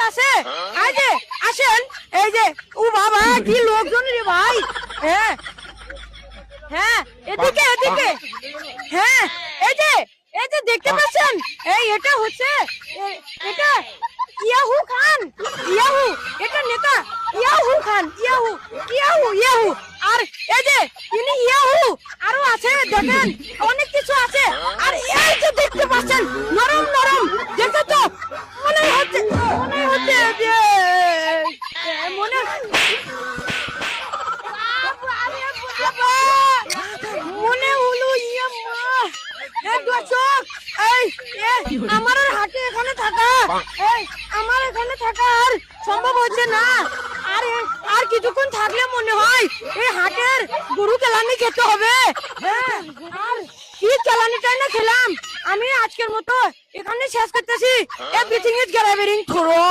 আছে এই যে আসেন এই যে ও বাবা কি লোকজন রে ভাই হ্যাঁ হ্যাঁ এদিকে এদিকে হ্যাঁ এই যে দেখতে পাচ্ছেন এই এটা হচ্ছে এটা ইয়াহু খান ইয়াহু এটা নেতা ইয়াহু খান ইয়াহু ইয়াহু ইয়াহু আর এই যে ইনি ইয়াহু আরো আছে দেখেন অনেক কিছু আছে আর এই যে দেখতে পাচ্ছেন নরম নরম দেখো তো মনে হচ্ছে যে মনে মনে হলো দর্শক আমার হাটে এখানে থাকা আমার এখানে থাকা আর সম্ভব হচ্ছে না আর কিছুক্ষণ থাকলে মনে হয় এই হাটের গরু কেলানি খেতে হবে আর কি কেলানিটাই না খেলাম আমি আজকের মতো এখানে শেষ করতেছি এভরিথিং ইজ গ্যারাবেরিং থ্রো